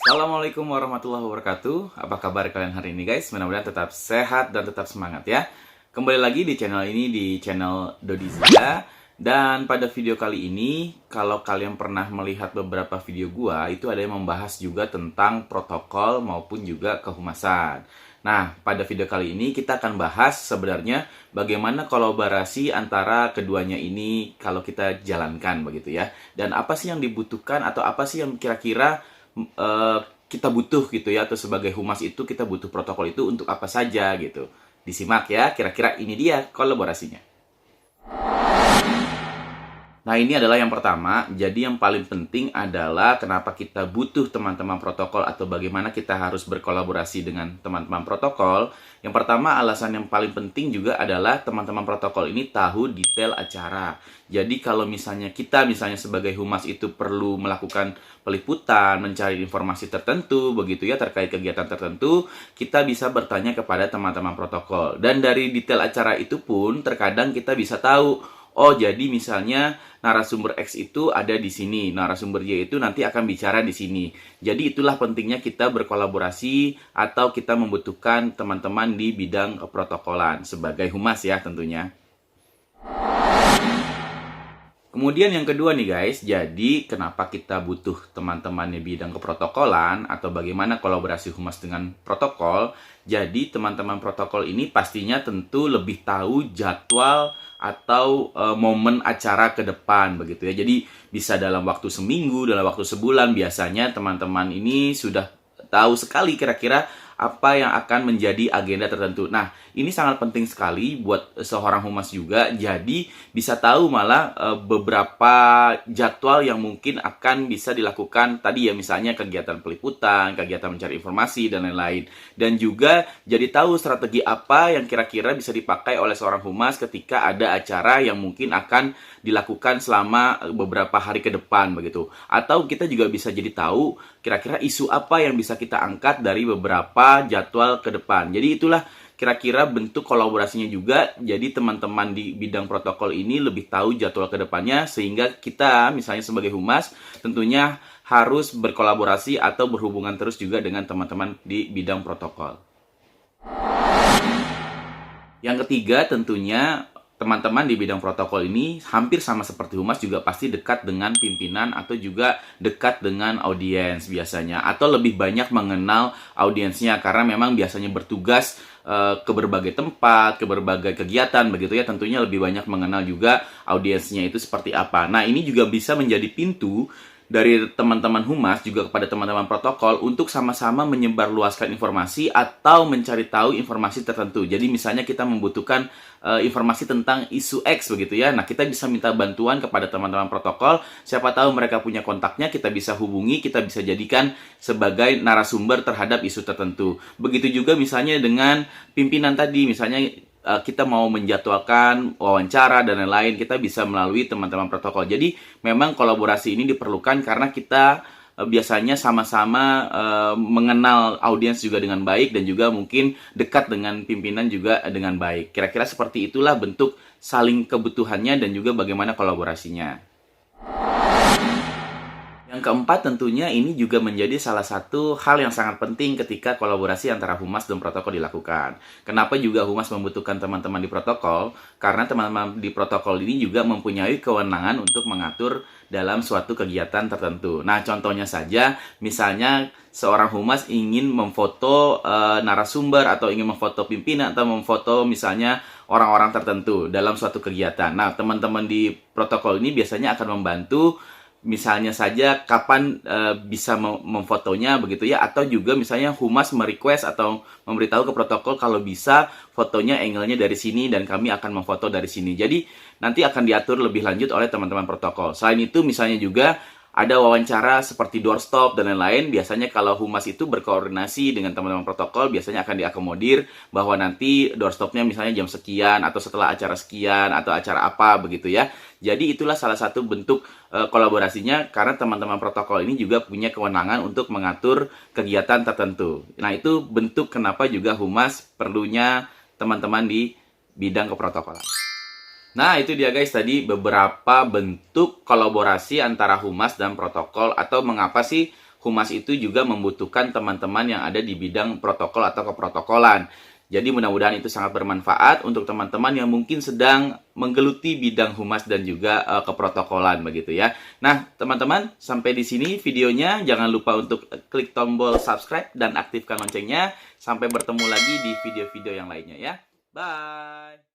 Assalamualaikum warahmatullahi wabarakatuh. Apa kabar kalian hari ini guys? Mudah-mudahan tetap sehat dan tetap semangat ya. Kembali lagi di channel ini, di channel Dodizia. Dan pada video kali ini, kalau kalian pernah melihat beberapa video gua, itu ada yang membahas juga tentang protokol maupun juga kehumasan. Nah, pada video kali ini kita akan bahas sebenarnya bagaimana kolaborasi antara keduanya ini kalau kita jalankan begitu ya. Dan apa sih yang dibutuhkan atau apa sih yang kira-kira eh, kita butuh gitu ya, atau sebagai humas itu kita butuh protokol itu untuk apa saja gitu. Disimak ya, kira-kira ini dia kolaborasinya. Nah, ini adalah yang pertama. Jadi yang paling penting adalah kenapa kita butuh teman-teman protokol atau bagaimana kita harus berkolaborasi dengan teman-teman protokol. Yang pertama, alasan yang paling penting juga adalah teman-teman protokol ini tahu detail acara. Jadi kalau misalnya kita sebagai humas itu perlu melakukan peliputan, mencari informasi tertentu begitu ya terkait kegiatan tertentu, kita bisa bertanya kepada teman-teman protokol. Dan dari detail acara itu pun terkadang kita bisa tahu, oh, jadi misalnya narasumber X itu ada di sini, narasumber Y itu nanti akan bicara di sini. Jadi itulah pentingnya kita berkolaborasi atau kita membutuhkan teman-teman di bidang protokolan sebagai humas ya tentunya. Kemudian yang kedua nih guys, jadi kenapa kita butuh teman-teman di bidang keprotokolan atau bagaimana kolaborasi humas dengan protokol. Jadi teman-teman protokol ini pastinya tentu lebih tahu jadwal atau momen acara ke depan begitu ya. Jadi bisa dalam waktu seminggu, dalam waktu sebulan, biasanya teman-teman ini sudah tahu sekali kira-kira apa yang akan menjadi agenda tertentu. Nah, ini sangat penting sekali buat seorang humas juga. Jadi, bisa tahu malah beberapa jadwal yang mungkin akan bisa dilakukan tadi ya, misalnya kegiatan peliputan, kegiatan mencari informasi, dan lain-lain. Dan juga jadi tahu strategi apa yang kira-kira bisa dipakai oleh seorang humas ketika ada acara yang mungkin akan dilakukan selama beberapa hari ke depan begitu. Atau kita juga bisa jadi tahu kira-kira isu apa yang bisa kita angkat dari beberapa jadwal ke depan. Jadi itulah kira-kira bentuk kolaborasinya juga. Jadi teman-teman di bidang protokol ini lebih tahu jadwal ke depannya, sehingga kita misalnya sebagai humas tentunya harus berkolaborasi atau berhubungan terus juga dengan teman-teman di bidang protokol. Yang ketiga tentunya teman-teman di bidang protokol ini hampir sama seperti humas juga pasti dekat dengan pimpinan atau juga dekat dengan audiens biasanya, atau lebih banyak mengenal audiensnya karena memang biasanya bertugas ke berbagai tempat, ke berbagai kegiatan begitu ya, tentunya lebih banyak mengenal juga audiensnya itu seperti apa. Nah, ini juga bisa menjadi pintu dari teman-teman humas juga kepada teman-teman protokol untuk sama-sama menyebarluaskan informasi atau mencari tahu informasi tertentu. Jadi misalnya kita membutuhkan informasi tentang isu X begitu ya. Nah, kita bisa minta bantuan kepada teman-teman protokol. Siapa tahu mereka punya kontaknya, kita bisa hubungi, kita bisa jadikan sebagai narasumber terhadap isu tertentu. Begitu juga misalnya dengan pimpinan tadi, misalnya kita mau menjadwalkan wawancara dan lain-lain, kita bisa melalui teman-teman protokol. Jadi memang kolaborasi ini diperlukan karena kita biasanya sama-sama mengenal audiens juga dengan baik dan juga mungkin dekat dengan pimpinan juga dengan baik. Kira-kira seperti itulah bentuk saling kebutuhannya dan juga bagaimana kolaborasinya. Yang keempat tentunya ini juga menjadi salah satu hal yang sangat penting ketika kolaborasi antara humas dan protokol dilakukan. Kenapa juga humas membutuhkan teman-teman di protokol? Karena teman-teman di protokol ini juga mempunyai kewenangan untuk mengatur dalam suatu kegiatan tertentu. Nah, contohnya saja, misalnya seorang humas ingin memfoto narasumber atau ingin memfoto pimpinan atau memfoto misalnya orang-orang tertentu dalam suatu kegiatan. Nah, teman-teman di protokol ini biasanya akan membantu misalnya saja kapan bisa memfotonya begitu ya, atau juga misalnya humas merequest atau memberitahu ke protokol kalau bisa fotonya angle-nya dari sini dan kami akan memfoto dari sini. Jadi nanti akan diatur lebih lanjut oleh teman-teman protokol. Selain itu misalnya juga ada wawancara seperti doorstop dan lain-lain. Biasanya kalau humas itu berkoordinasi dengan teman-teman protokol, biasanya akan diakomodir bahwa nanti doorstopnya misalnya jam sekian atau setelah acara sekian atau acara apa begitu ya. Jadi itulah salah satu bentuk kolaborasinya karena teman-teman protokol ini juga punya kewenangan untuk mengatur kegiatan tertentu. Nah, itu bentuk kenapa juga humas perlunya teman-teman di bidang keprotokolan. Nah, itu dia guys tadi beberapa bentuk kolaborasi antara humas dan protokol, atau mengapa sih humas itu juga membutuhkan teman-teman yang ada di bidang protokol atau keprotokolan. Jadi mudah-mudahan itu sangat bermanfaat untuk teman-teman yang mungkin sedang menggeluti bidang humas dan juga keprotokolan begitu ya. Nah, teman-teman, sampai di sini videonya. Jangan lupa untuk klik tombol subscribe dan aktifkan loncengnya. Sampai bertemu lagi di video-video yang lainnya ya. Bye.